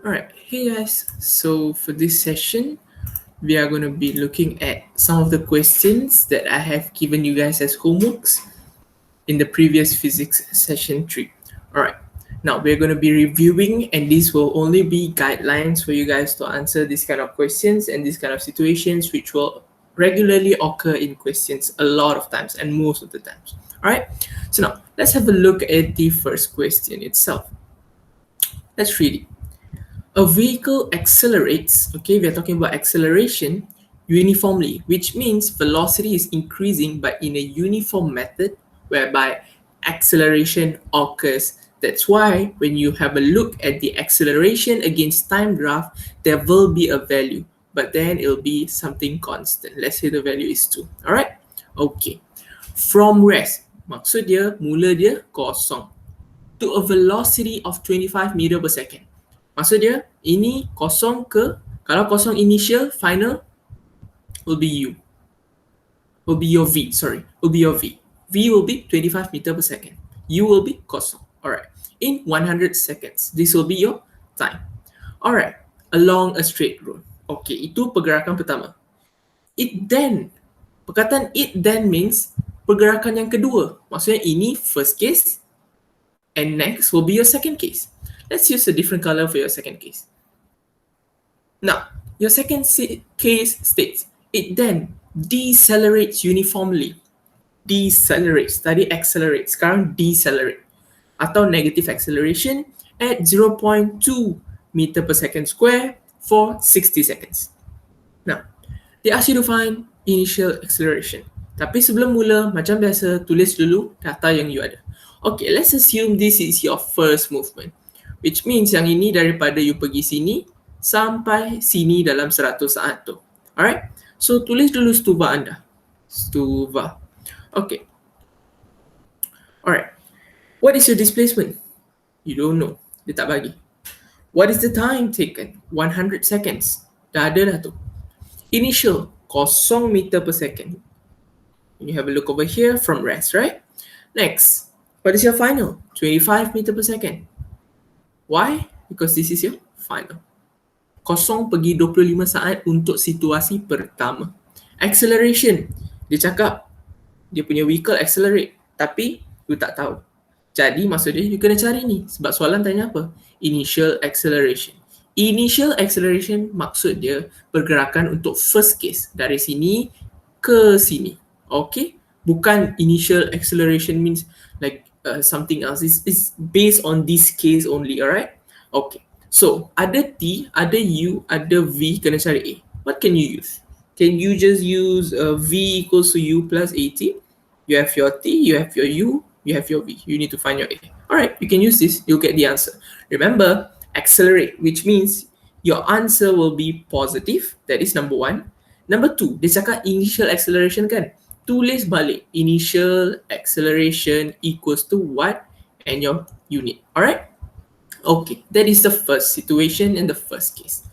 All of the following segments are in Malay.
Alright, hey guys. So for this session, we are going to be looking at some of the questions that I have given you guys as homeworks in the previous physics session 3. Alright, now we're going to be reviewing, and these will only be guidelines for you guys to answer these kind of questions and these kind of situations, which will regularly occur in questions a lot of times and most of the times. Alright, so now let's have a look at the first question itself. Let's read it. A vehicle accelerates, okay, we are talking about acceleration uniformly, which means velocity is increasing but in a uniform method whereby acceleration occurs. That's why when you have a look at the acceleration against time graph, there will be a value, but then it'll be something constant. Let's say the value is 2. Alright? Okay. From rest, maksud dia, mula dia kosong, to a velocity of 25 meter per second. Maksud dia, ini kosong ke, kalau kosong initial, final will be U. Will be your V, sorry. Will be your V. V will be 25 meter per second. U will be kosong. Alright. In 100 seconds, this will be your time. Alright. Along a straight road. Okay, itu pergerakan pertama. Perkataan it then means pergerakan yang kedua. Maksudnya ini first case, and next will be your second case. Let's use a different color for your second case. Now, your second case states, it then decelerates uniformly. Decelerates, tadi accelerates, sekarang decelerate. Atau negative acceleration at 0.2 meter per second square for 60 seconds. Now, they ask you to find initial acceleration. Tapi sebelum mula, macam biasa, tulis dulu data yang you ada. Okay, let's assume this is your first movement. Which means yang ini daripada you pergi sini sampai sini dalam 100 saat tu. Alright? So, tulis dulu stuva anda. Stuva. Okay. Alright. What is your displacement? You don't know. Dia tak bagi. What is the time taken? 100 seconds. Dah ada dah tu. Initial, 0 meter per second. You have a look over here from rest, right? Next, what is your final? 25 meter per second. Why? Because this is your final. 0 pergi 25 saat untuk situasi pertama. Acceleration. Dia cakap dia punya vehicle accelerate. Tapi you tak tahu. Jadi maksud dia you kena cari ni. Sebab soalan tanya apa? Initial acceleration. Initial acceleration maksud dia pergerakan untuk first case. Dari sini ke sini. Okay? Bukan initial acceleration means like something else. It's based on this case only, alright? Okay. So, ada T, ada U, ada V, kena cari A. What can you use? Can you just use V equals to U plus AT? You have your T, you have your U, you have your V. You need to find your A. Alright, you can use this, you'll get the answer. Remember, accelerate, which means your answer will be positive. That is number 1. Number 2, dia cakap initial acceleration kan? Tulis balik initial acceleration equals to what and your unit. Alright? Okay, that is the first situation in the first case.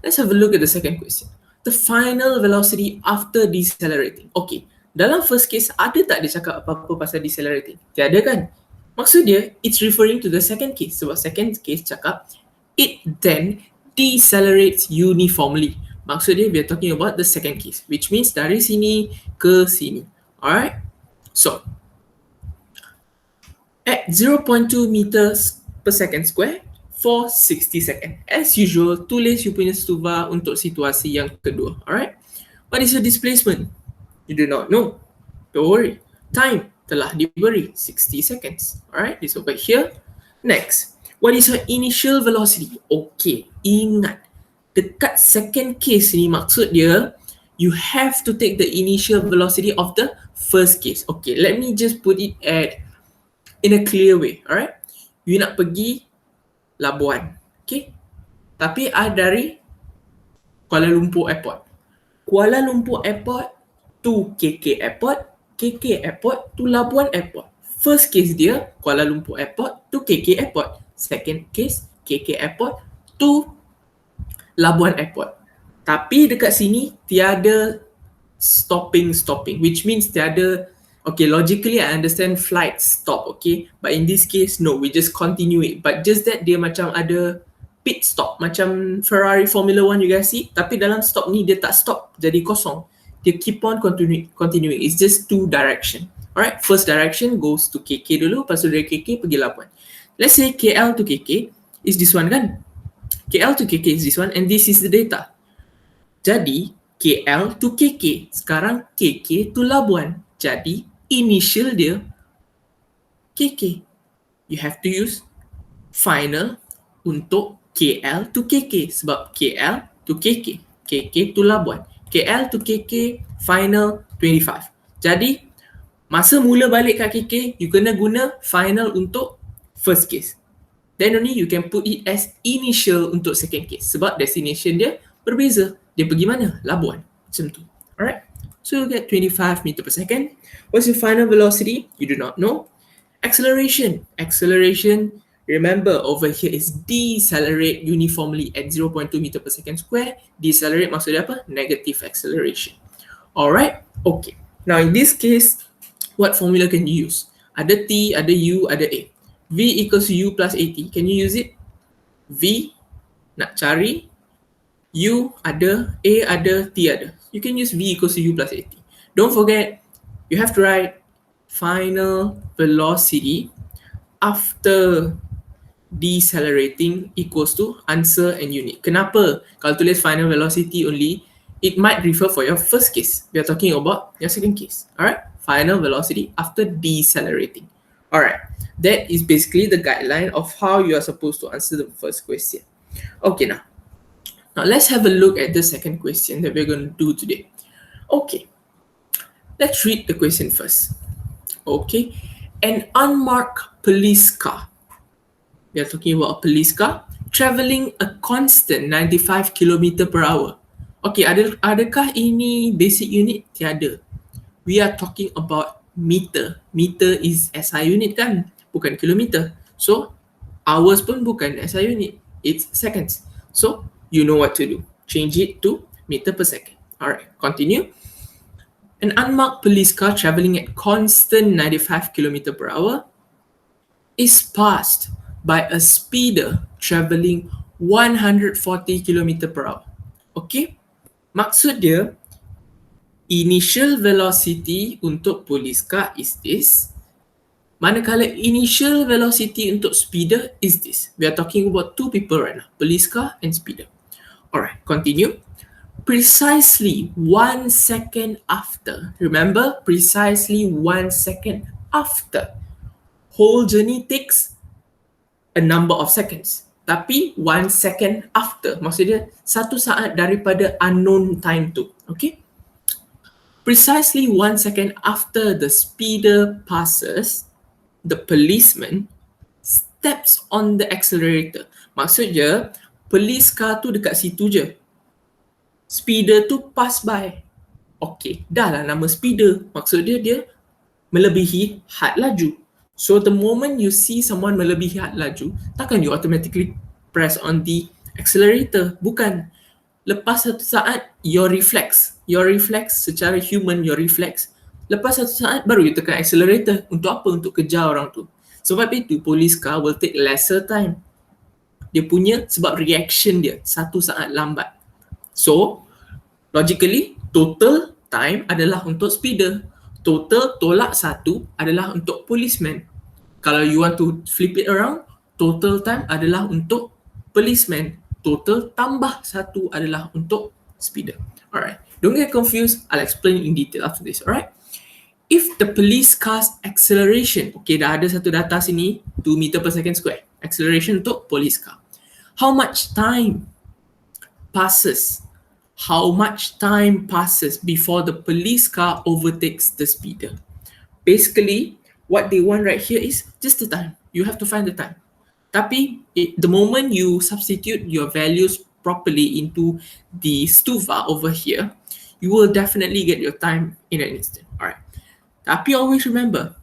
Let's have a look at the second question. The final velocity after decelerating. Okay, dalam first case ada tak dia cakap apa-apa pasal decelerating? Tiada kan? Maksud dia, it's referring to the second case. Sebab second case cakap, it then decelerates uniformly. Maksud dia, we are talking about the second case, which means dari sini ke sini. Alright? So, at 0.2 meters per second square for 60 seconds. As usual, tulis you punya stuva untuk situasi yang kedua. Alright? What is your displacement? You do not know. Don't worry. Time telah diberi 60 seconds. Alright? This over here. Next, what is your initial velocity? Okay, ingat. Dekat second case ni maksud dia you have to take the initial velocity of the first case. Okay, let me just put it in a clear way. Alright, you nak pergi Labuan, okay, tapi dari Kuala Lumpur Airport. Kuala Lumpur Airport to KK Airport, KK Airport to Labuan Airport. First case dia Kuala Lumpur Airport to KK Airport. Second case KK Airport to Labuan Airport. Tapi dekat sini tiada stopping, which means tiada, okay, logically I understand flight stop, okay, but in this case no, we just continue it, but just that dia macam ada pit stop macam Ferrari Formula 1 you guys see, tapi dalam stop ni dia tak stop jadi kosong, dia keep on continuing. It's just two direction. Alright, first direction goes to KK dulu, lepas tu dari KK pergi Labuan. Let's say KL to KK is this one kan, KL to KK is this one, and this is the data. Jadi KL to KK, sekarang KK to Labuan, jadi initial dia KK. You have to use final untuk KL to KK sebab KL to KK, KK to Labuan, KL to KK final 25. Jadi masa mula balik kat KK, you kena guna final untuk first case. Then only you can put it as initial untuk second case sebab destination dia berbeza. Dia pergi mana? Labuan. Macam tu. Alright. So you get 25 meter per second. What's your final velocity? You do not know. Acceleration. Acceleration, remember over here is decelerate uniformly at 0.2 meter per second square. Decelerate maksudnya apa? Negative acceleration. Alright. Okay. Now in this case, what formula can you use? Ada T, ada U, ada A. V equals U plus AT. Can you use it? V nak cari, U ada, A ada, T ada. You can use V equals U plus AT. Don't forget, you have to write final velocity after decelerating equals to answer and unit. Kenapa? Kalau tulis final velocity only, it might refer for your first case. We are talking about your second case. Alright? Final velocity after decelerating. Alright, that is basically the guideline of how you are supposed to answer the first question. Okay, now let's have a look at the second question that we're going to do today. Okay, let's read the question first. Okay, an unmarked police car. We are talking about a police car traveling a constant 95 km per hour. Okay, adakah ini basic unit? Tiada. We are talking about meter. Meter is SI unit kan, bukan kilometer. So hours pun bukan SI unit, it's seconds. So you know what to do. Change it to meter per second. Alright, continue. An unmarked police car traveling at constant 95 km per hour is passed by a speeder traveling 140 km per hour. Okay, maksud dia initial velocity untuk police car is this, manakala initial velocity untuk speeder is this. We are talking about two people right now, police car and speeder. Alright, continue. Precisely 1 second after, remember, precisely 1 second after. Whole journey takes a number of seconds. Tapi 1 second after, maksudnya 1 saat daripada unknown time tu. Okay? Precisely 1 second after the speeder passes, the policeman steps on the accelerator. Maksudnya, police car tu dekat situ je. Speeder tu pass by. Okay, dah lah nama speeder. Maksud dia melebihi had laju. So the moment you see someone melebihi had laju, takkan you automatically press on the accelerator? Bukan. Lepas satu saat, your reflex secara human, your reflex, lepas satu saat baru you tekan accelerator. Untuk apa? Untuk kejar orang tu. Sebab itu police car will take lesser time. Dia punya sebab reaction dia 1 saat lambat. So logically total time adalah untuk speeder, total tolak 1 adalah untuk policeman. Kalau you want to flip it around, total time adalah untuk policeman, total tambah 1 adalah untuk speeder. Alright, don't get confused. I'll explain in detail after this. Alright, if the police car's acceleration, okay, dah ada satu data sini, 2 meter per second square, acceleration untuk police car. How much time passes? How much time passes before the police car overtakes the speeder? Basically, what they want right here is just the time. You have to find the time. Tapi the moment you substitute your values properly into the stuva over here, you will definitely get your time in an instant. Alright. Tapi always remember,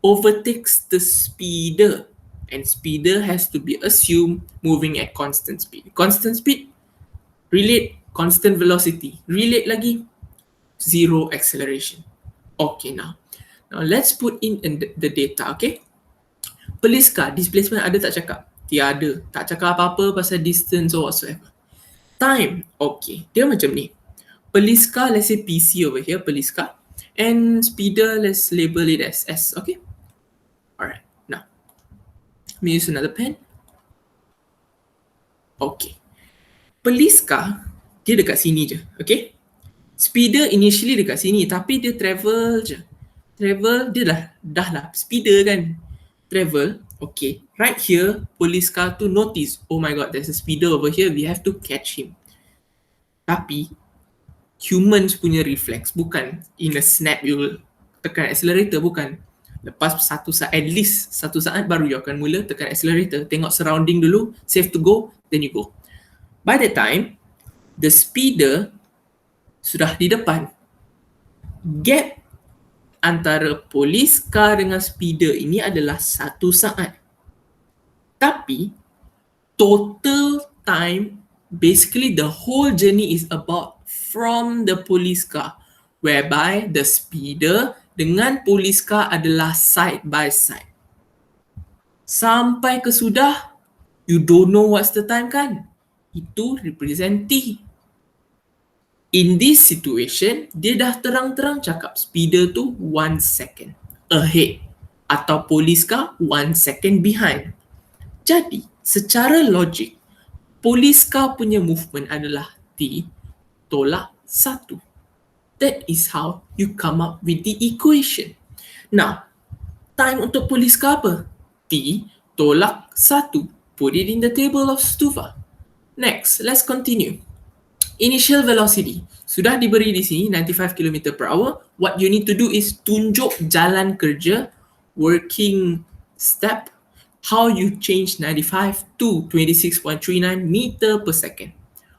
overtakes the speeder, and speeder has to be assumed moving at constant speed. Constant speed, relate constant velocity. Relate lagi, zero acceleration. Okay, now let's put in the data, okay? Police car, displacement ada tak cakap? Tiada. Tak cakap apa-apa pasal distance or whatsoever. Time. Okay. Dia macam ni. Police car, let's say PC over here, police car. And speeder, let's label it as S. Okay? Alright. Now, let me use another pen. Okay. Police car, dia dekat sini je. Okay? Speeder initially dekat sini, tapi dia travel je. Travel, dia dah lah speeder kan. Travel, okay. Right here, police car tu notice, oh my god, there's a speeder over here, we have to catch him. Tapi, humans punya reflex, bukan in a snap you will tekan accelerator, bukan. Lepas at least satu saat baru you akan mula tekan accelerator. Tengok surrounding dulu, safe to go, then you go. By the time, the speeder sudah di depan. Gap antara police car dengan speeder ini adalah 1 saat. Tapi total time, basically the whole journey is about from the police car, whereby the speeder dengan police car adalah side by side. Sampai ke sudah, you don't know what's the time kan? Itu represent T. In this situation, dia dah terang-terang cakap speeder tu 1 second ahead atau police car 1 second behind. Jadi, secara logik, police car punya movement adalah T tolak 1. That is how you come up with the equation. Now, time untuk police car apa? T tolak 1. Put it in the table of Stuva. Next, let's continue. Initial velocity sudah diberi di sini 95 km per hour. What you need to do is tunjuk jalan kerja, working step, how you change 95 to 26.39 meter per second.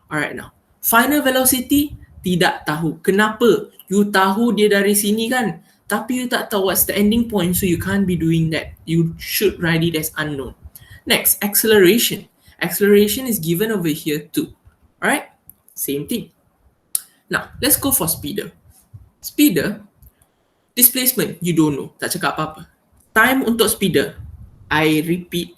Alright, now final velocity tidak tahu. Kenapa? You tahu dia dari sini kan, tapi you tak tahu what's the ending point, so you can't be doing that. You should write it as unknown. Next, acceleration. Acceleration is given over here too. Alright? Same thing. Now, let's go for speeder. Speeder, displacement, you don't know. Tak cakap apa-apa. Time untuk speeder, I repeat,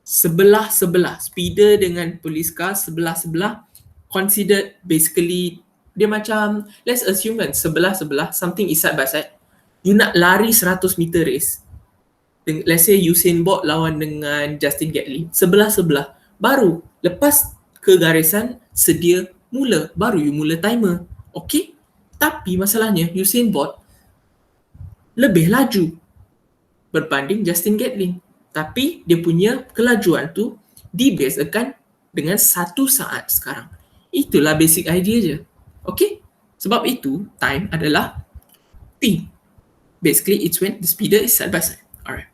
sebelah-sebelah. Speeder dengan police car sebelah-sebelah. Considered basically, dia macam, let's assume kan, sebelah-sebelah, something is side by side. You nak lari 100 meter race. Let's say Usain Bolt lawan dengan Justin Gatlin. Sebelah-sebelah. Baru, lepas ke garisan, sedia mula, baru you mula timer. Okay? Tapi masalahnya Usain Bolt lebih laju berbanding Justin Gatlin. Tapi dia punya kelajuan tu dibasekan dengan 1 saat sekarang. Itulah basic idea je. Okay? Sebab itu time adalah T. Basically it's when the speeder is side by side. Alright.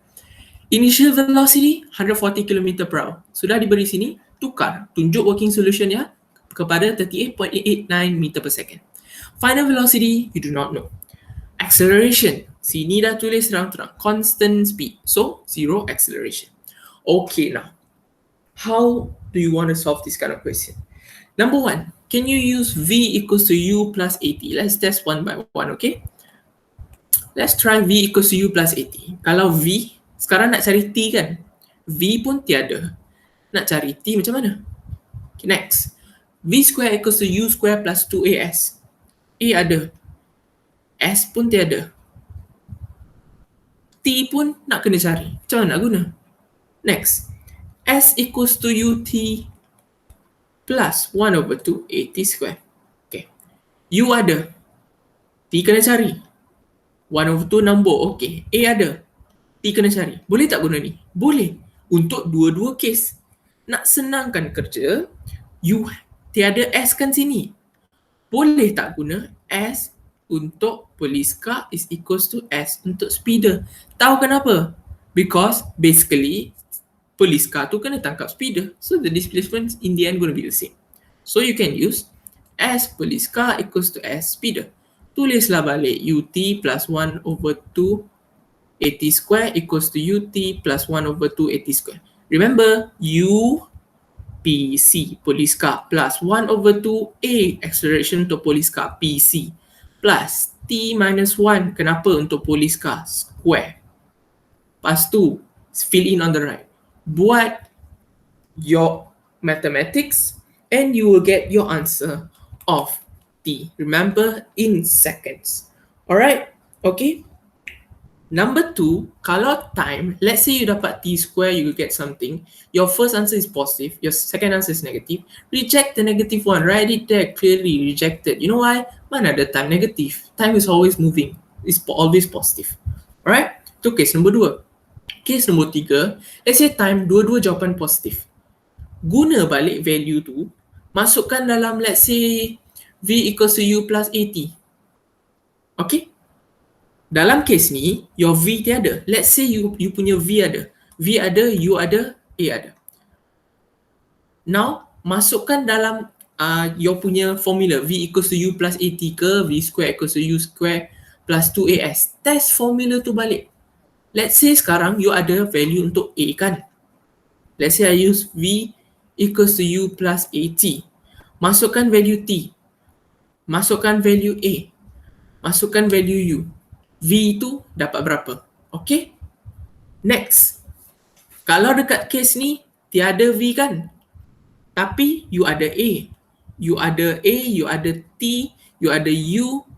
Initial velocity 140 km per hour. Sudah diberi sini, tukar, tunjuk working solution ya kepada 38.89 meter per second. Final velocity, you do not know. Acceleration, sini dah tulis terang-terang, constant speed. So, 0 acceleration. Okay, now, how do you want to solve this kind of question? Number 1, can you use V equals to U plus 80? Let's test one by one, okay? Let's try V equals to U plus 80. Kalau V, sekarang nak cari T kan? V pun tiada. Nak cari T macam mana? Okay, next. V square equals to U square plus 2AS. A ada. S pun tiada. T pun nak kena cari. Macam mana nak guna? Next. S equals to UT plus 1 over 2 AT square. Okay. U ada. T kena cari. 1 over 2 nombor. Okay. A ada. T kena cari. Boleh tak guna ni? Boleh. Untuk dua-dua case. Nak senangkan kerja, U tiada S kan sini. Boleh tak guna S untuk police car is equals to S untuk speeder. Tahu kenapa? Because basically police car tu kena tangkap speeder. So the displacement in the end going to be the same. So you can use S police car equals to S speeder. Tulislah balik UT plus 1 over 2 AT square equals to UT plus 1 over 2 AT square. Remember, U PC, police car, plus 1 over 2A, acceleration untuk police car, PC, plus T minus 1, kenapa untuk police car, square. Lepas tu, fill in on the right. Buat your mathematics, and you will get your answer of t. Remember, in seconds. Alright? Okay? Number two, kalau time, let's say you dapat t square, you will get something. Your first answer is positive, your second answer is negative. Reject the negative one, write it there clearly, rejected. You know why? Mana ada time negative? Time is always moving, it's always positive. Alright? Itu case nombor dua. Case nombor tiga, let's say time, dua-dua jawapan positif. Guna balik value tu, masukkan dalam let's say v equals to u plus at. Okay? Dalam case ni, your V tiada. Let's say you punya V ada. V ada, U ada, A ada. Now, masukkan dalam your punya formula. V equals to U plus AT ke, V square equals to U square plus 2AS. Test formula tu balik. Let's say sekarang you ada value untuk A kan. Let's say I use V equals to U plus AT. Masukkan value T. Masukkan value A. Masukkan value U. V tu dapat berapa? Okay? Next. Kalau dekat case ni, tiada V kan? Tapi you ada A. You ada A, you ada T, you ada U.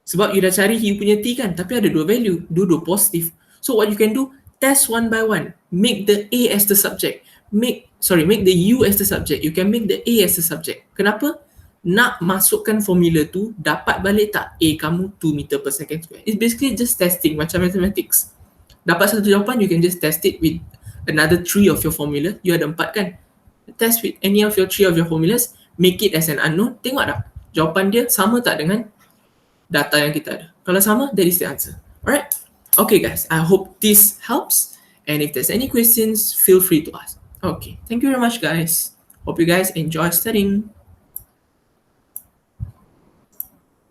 Sebab you dah cari you punya T kan? Tapi ada dua value. Dua-dua positif. So what you can do, test one by one. Make the A as the subject. Make the U as the subject. You can make the A as the subject. Kenapa? Nak masukkan formula tu, dapat balik tak A kamu 2 meter per second square. It's basically just testing, macam mathematics. Dapat satu jawapan, you can just test it with another 3 of your formula. You ada 4 kan? Test with any of your 3 of your formulas, make it as an unknown. Tengok tak? Jawapan dia sama tak dengan data yang kita ada? Kalau sama, that is the answer. Alright? Okay guys, I hope this helps. And if there's any questions, feel free to ask. Okay, thank you very much guys. Hope you guys enjoy studying.